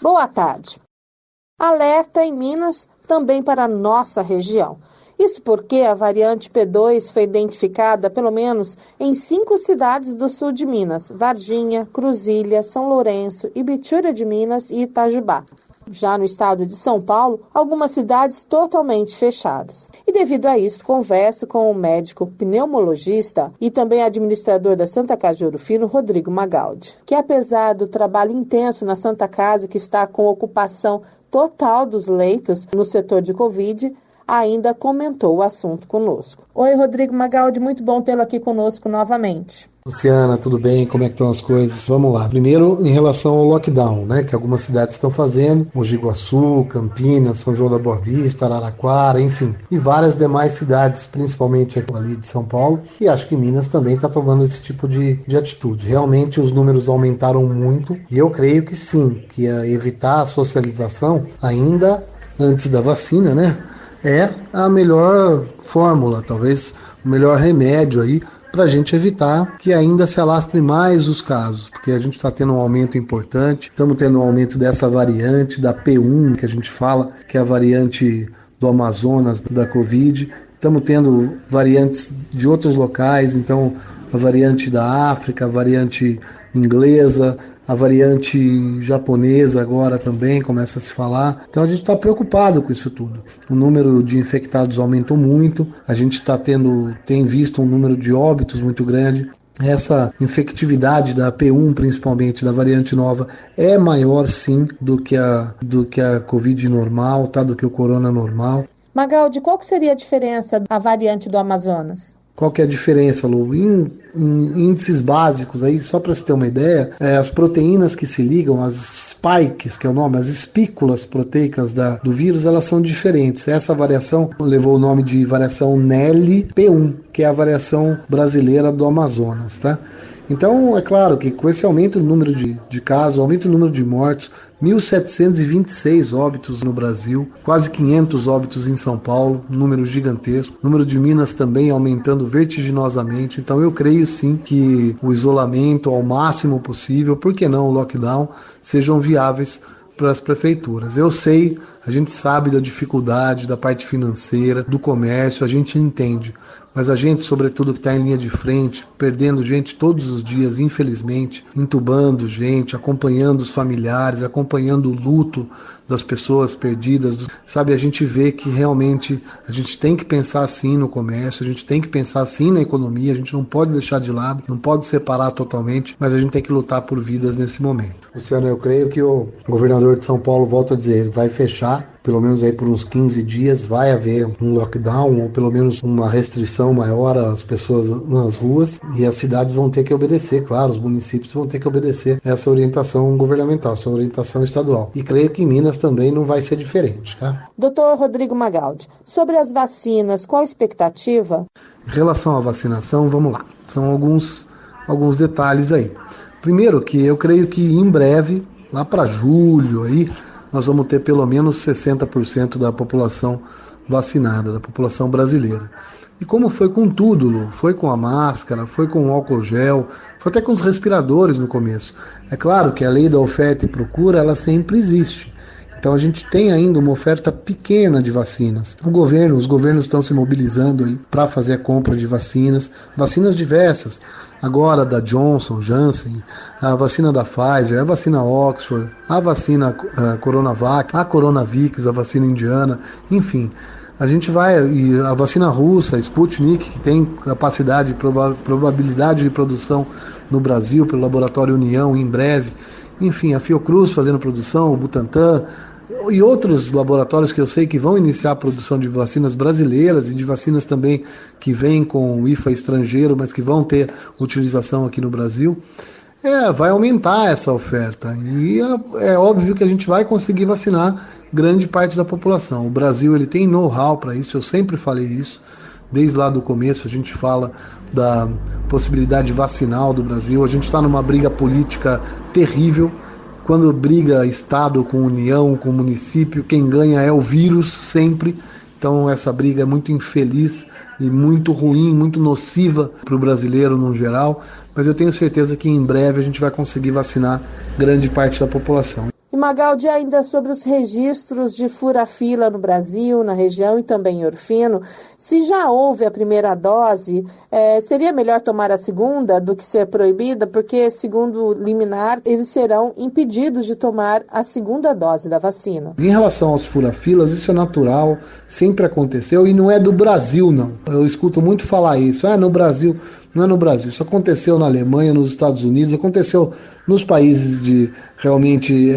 Boa tarde. Alerta em Minas também para a nossa região. Isso porque a variante P2 foi identificada pelo menos em 5 cidades do sul de Minas: Varginha, Cruzília, São Lourenço, Ibitura de Minas e Itajubá. Já no estado de São Paulo, algumas cidades totalmente fechadas. E devido a isso, converso com o médico pneumologista e também administrador da Santa Casa de Ouro Fino, Rodrigo Magaldi, que apesar do trabalho intenso na Santa Casa, que está com ocupação total dos leitos no setor de Covid, ainda comentou o assunto conosco. Oi, Rodrigo Magaldi, muito bom tê-lo aqui conosco novamente. Luciana, tudo bem? Como é que estão as coisas? Vamos lá. Primeiro, em relação ao lockdown, né, que algumas cidades estão fazendo, Mogi Guaçu, Campinas, São João da Boa Vista, Araraquara, enfim, e várias demais cidades, principalmente ali de São Paulo, e acho que Minas também está tomando esse tipo de atitude. Realmente os números aumentaram muito, e eu creio que sim, que evitar a socialização ainda antes da vacina, né, é a melhor fórmula, talvez o melhor remédio aí para a gente evitar que ainda se alastre mais os casos, porque a gente está tendo um aumento importante, estamos tendo um aumento dessa variante, da P1, que a gente fala, que é a variante do Amazonas da Covid, estamos tendo variantes de outros locais, então a variante da África, a variante inglesa, a variante japonesa agora também começa a se falar. Então a gente está preocupado com isso tudo. O número de infectados aumentou muito, a gente tem visto um número de óbitos muito grande. Essa infectividade da P1, principalmente da variante nova, é maior sim do que a Covid normal, tá? Do que o corona normal. Magaldi, qual que seria a diferença da variante do Amazonas? Qual que é a diferença, Lu? Em índices básicos aí, só para você ter uma ideia, as proteínas que se ligam, as spikes, que é o nome, as espículas proteicas do vírus, elas são diferentes. Essa variação levou o nome de variação NELI-P1, que é a variação brasileira do Amazonas, tá? Então, é claro que com esse aumento no número de casos, aumento no número de mortos, 1.726 óbitos no Brasil, quase 500 óbitos em São Paulo, um número gigantesco. O número de Minas também aumentando vertiginosamente. Então eu creio sim que o isolamento ao máximo possível, por que não o lockdown, sejam viáveis para as prefeituras. Eu sei, a gente sabe da dificuldade da parte financeira, do comércio, a gente entende. Mas a gente, sobretudo que está em linha de frente, perdendo gente todos os dias, infelizmente, entubando gente, acompanhando os familiares, acompanhando o luto das pessoas perdidas, sabe? A gente vê que realmente a gente tem que pensar assim no comércio, a gente tem que pensar assim na economia, a gente não pode deixar de lado, não pode separar totalmente, mas a gente tem que lutar por vidas nesse momento. Luciano, eu creio que o governador de São Paulo, volta a dizer, ele vai fechar pelo menos aí por uns 15 dias, vai haver um lockdown ou pelo menos uma restrição maior às pessoas nas ruas e as cidades vão ter que obedecer, claro, os municípios vão ter que obedecer essa orientação governamental, essa orientação estadual. E creio que em Minas também não vai ser diferente, tá? Doutor Rodrigo Magaldi, sobre as vacinas, qual a expectativa? Em relação à vacinação, vamos lá, são alguns detalhes aí. Primeiro que eu creio que em breve, lá para julho aí, nós vamos ter pelo menos 60% da população vacinada, da população brasileira. E como foi com tudo, Lu? Foi com a máscara, foi com o álcool gel, foi até com os respiradores no começo. É claro que a lei da oferta e procura, ela sempre existe. Então a gente tem ainda uma oferta pequena de vacinas. Os governos estão se mobilizando aí para fazer a compra de vacinas diversas. Agora da Johnson, Janssen, a vacina da Pfizer, a vacina Oxford, a vacina Coronavac, a Coronavix, a vacina indiana, enfim. A gente vai, e a vacina russa, a Sputnik, que tem capacidade, probabilidade de produção no Brasil pelo Laboratório União em breve. Enfim, a Fiocruz fazendo produção, o Butantan e outros laboratórios que eu sei que vão iniciar a produção de vacinas brasileiras e de vacinas também que vêm com o IFA estrangeiro, mas que vão ter utilização aqui no Brasil. Vai aumentar essa oferta e é óbvio que a gente vai conseguir vacinar grande parte da população. O Brasil ele tem know-how para isso, eu sempre falei isso. Desde lá do começo a gente fala da possibilidade vacinal do Brasil. A gente está numa briga política terrível. Quando briga Estado com União, com município, quem ganha é o vírus sempre. Então essa briga é muito infeliz e muito ruim, muito nociva para o brasileiro no geral. Mas eu tenho certeza que em breve a gente vai conseguir vacinar grande parte da população. E Magaldi, ainda sobre os registros de fura-fila no Brasil, na região e também em Orfino, se já houve a primeira dose, seria melhor tomar a segunda do que ser proibida, porque, segundo liminar, eles serão impedidos de tomar a segunda dose da vacina. Em relação aos fura-filas, isso é natural, sempre aconteceu e não é do Brasil, não. Eu escuto muito falar isso, no Brasil. Não é no Brasil, isso aconteceu na Alemanha, nos Estados Unidos, aconteceu nos países realmente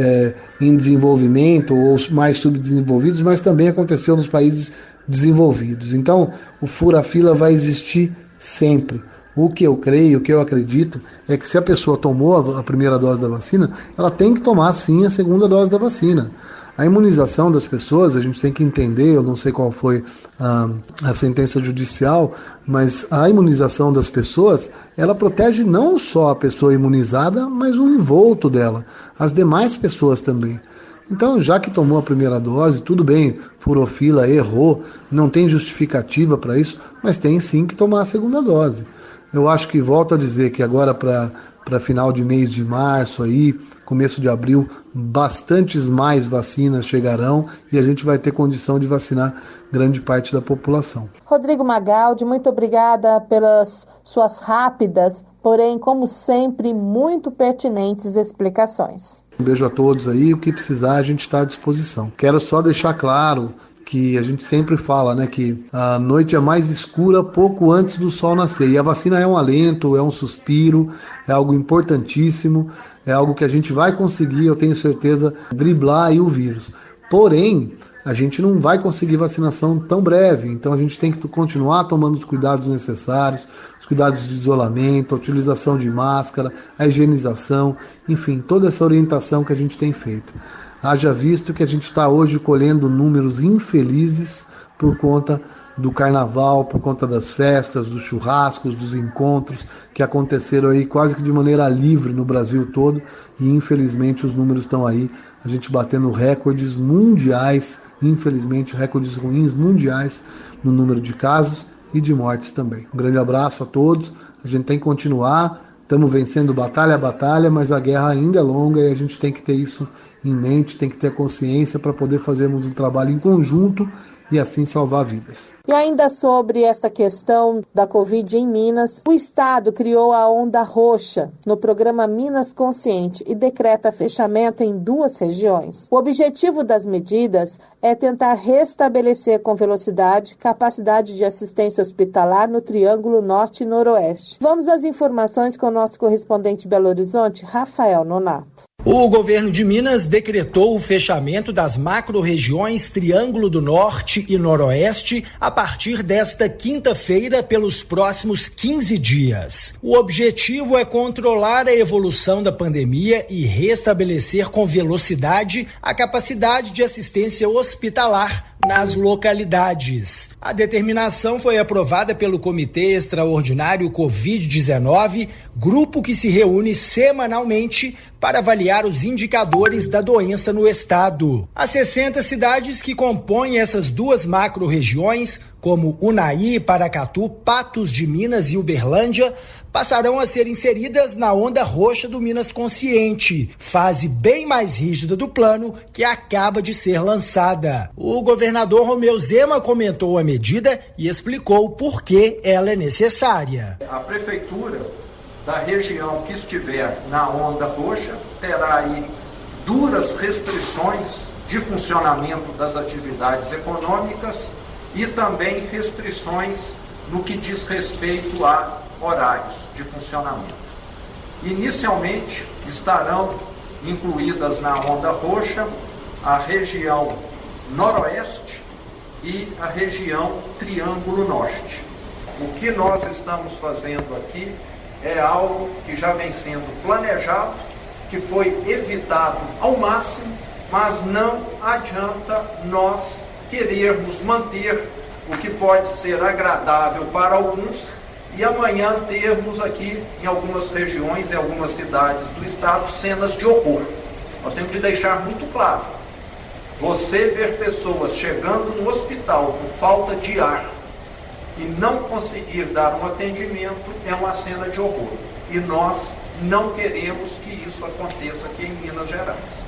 em desenvolvimento ou mais subdesenvolvidos, mas também aconteceu nos países desenvolvidos. Então, o fura-fila vai existir sempre. O que eu creio, o que eu acredito, é que se a pessoa tomou a primeira dose da vacina, ela tem que tomar sim a segunda dose da vacina. A imunização das pessoas, a gente tem que entender, eu não sei qual foi a sentença judicial, mas a imunização das pessoas, ela protege não só a pessoa imunizada, mas o envolto dela, as demais pessoas também. Então, já que tomou a primeira dose, tudo bem, furou fila, errou, não tem justificativa para isso, mas tem sim que tomar a segunda dose. Eu acho que, volto a dizer, que agora para final de mês de março, aí, começo de abril, bastantes mais vacinas chegarão e a gente vai ter condição de vacinar grande parte da população. Rodrigo Magaldi, muito obrigada pelas suas rápidas, porém, como sempre, muito pertinentes explicações. Um beijo a todos aí, o que precisar a gente está à disposição. Quero só deixar claro que a gente sempre fala, né, que a noite é mais escura pouco antes do sol nascer. E a vacina é um alento, é um suspiro, é algo importantíssimo, é algo que a gente vai conseguir, eu tenho certeza, driblar aí o vírus. Porém, a gente não vai conseguir vacinação tão breve, então a gente tem que continuar tomando os cuidados necessários, os cuidados de isolamento, a utilização de máscara, a higienização, enfim, toda essa orientação que a gente tem feito. Haja visto que a gente está hoje colhendo números infelizes por conta do carnaval, por conta das festas, dos churrascos, dos encontros que aconteceram aí quase que de maneira livre no Brasil todo e infelizmente os números estão aí, a gente batendo recordes mundiais, infelizmente recordes ruins mundiais no número de casos e de mortes também. Um grande abraço a todos, a gente tem que continuar, estamos vencendo batalha a batalha, mas a guerra ainda é longa e a gente tem que ter isso em mente, tem que ter consciência para poder fazermos um trabalho em conjunto e assim salvar vidas. E ainda sobre essa questão da Covid em Minas, o Estado criou a Onda Roxa no programa Minas Consciente e decreta fechamento em 2 regiões. O objetivo das medidas é tentar restabelecer com velocidade capacidade de assistência hospitalar no Triângulo Norte e Noroeste. Vamos às informações com o nosso correspondente em Belo Horizonte, Rafael Nonato. O governo de Minas decretou o fechamento das macro-regiões Triângulo do Norte e Noroeste a partir desta quinta-feira pelos próximos 15 dias. O objetivo é controlar a evolução da pandemia e restabelecer com velocidade a capacidade de assistência hospitalar nas localidades. A determinação foi aprovada pelo Comitê Extraordinário Covid-19, grupo que se reúne semanalmente para avaliar os indicadores da doença no estado. As 60 cidades que compõem essas 2 macro-regiões, como Unai, Paracatu, Patos de Minas e Uberlândia, passarão a ser inseridas na Onda Roxa do Minas Consciente, fase bem mais rígida do plano que acaba de ser lançada. O governador Romeu Zema comentou a medida e explicou por que ela é necessária. A prefeitura da região que estiver na Onda Roxa terá aí duras restrições de funcionamento das atividades econômicas e também restrições no que diz respeito a horários de funcionamento. Inicialmente estarão incluídas na Onda Roxa a região Noroeste e a região Triângulo Norte. O que nós estamos fazendo aqui é algo que já vem sendo planejado, que foi evitado ao máximo, mas não adianta nós querermos manter o que pode ser agradável para alguns e amanhã termos aqui em algumas regiões, em algumas cidades do estado, cenas de horror. Nós temos de deixar muito claro, você ver pessoas chegando no hospital com falta de ar e não conseguir dar um atendimento é uma cena de horror. E nós não queremos que isso aconteça aqui em Minas Gerais.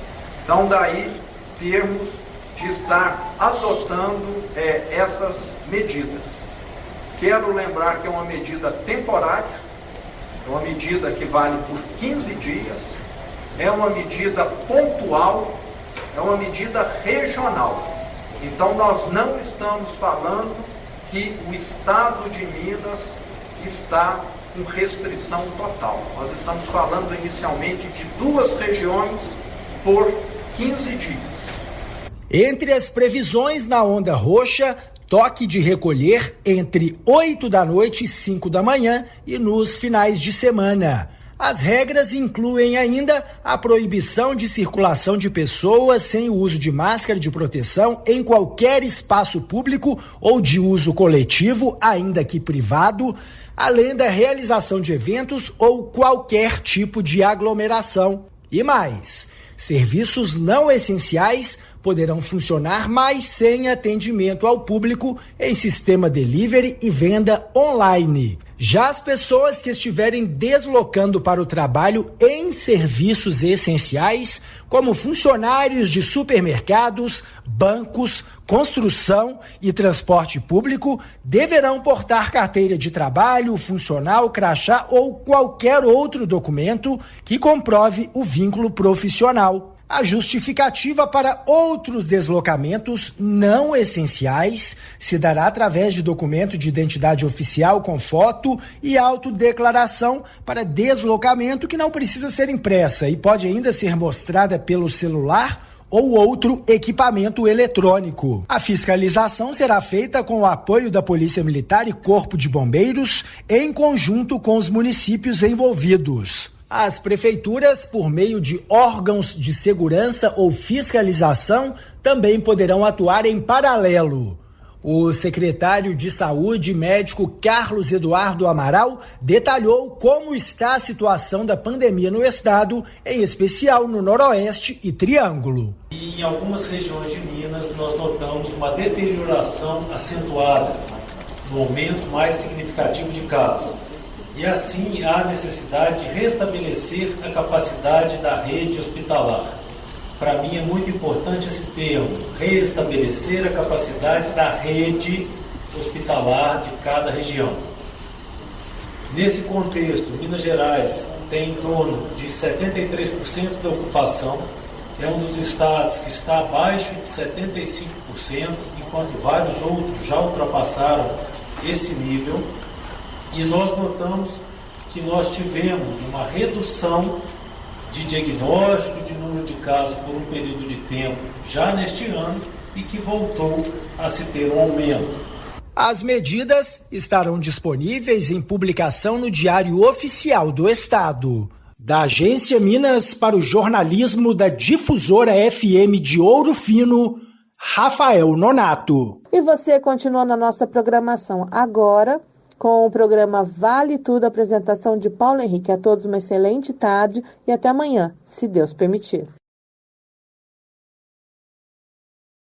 Então, daí termos de estar adotando essas medidas. Quero lembrar que é uma medida temporária, é uma medida que vale por 15 dias, é uma medida pontual, é uma medida regional. Então, nós não estamos falando que o estado de Minas está com restrição total. Nós estamos falando inicialmente de 2 regiões por 15 dias. Entre as previsões na onda roxa, toque de recolher entre 8 da noite e 5 da manhã e nos finais de semana. As regras incluem ainda a proibição de circulação de pessoas sem o uso de máscara de proteção em qualquer espaço público ou de uso coletivo, ainda que privado, além da realização de eventos ou qualquer tipo de aglomeração. E mais, serviços não essenciais poderão funcionar, mas sem atendimento ao público em sistema delivery e venda online. Já as pessoas que estiverem deslocando para o trabalho em serviços essenciais, como funcionários de supermercados, bancos, construção e transporte público, deverão portar carteira de trabalho, funcional, crachá ou qualquer outro documento que comprove o vínculo profissional. A justificativa para outros deslocamentos não essenciais se dará através de documento de identidade oficial com foto e autodeclaração para deslocamento que não precisa ser impressa e pode ainda ser mostrada pelo celular ou outro equipamento eletrônico. A fiscalização será feita com o apoio da Polícia Militar e Corpo de Bombeiros, em conjunto com os municípios envolvidos. As prefeituras, por meio de órgãos de segurança ou fiscalização, também poderão atuar em paralelo. O secretário de Saúde, médico Carlos Eduardo Amaral, detalhou como está a situação da pandemia no estado, em especial no Noroeste e Triângulo. E em algumas regiões de Minas nós notamos uma deterioração acentuada, no aumento mais significativo de casos. E assim há necessidade de restabelecer a capacidade da rede hospitalar. Para mim é muito importante esse termo, restabelecer a capacidade da rede hospitalar de cada região. Nesse contexto, Minas Gerais tem em torno de 73% da ocupação, é um dos estados que está abaixo de 75%, enquanto vários outros já ultrapassaram esse nível. E nós notamos que nós tivemos uma redução de diagnóstico de número de casos por um período de tempo já neste ano e que voltou a se ter um aumento. As medidas estarão disponíveis em publicação no Diário Oficial do Estado. Da Agência Minas para o jornalismo da Difusora FM de Ouro Fino, Rafael Nonato. E você continua na nossa programação agora com o programa Vale Tudo, apresentação de Paulo Henrique. A todos uma excelente tarde e até amanhã, se Deus permitir.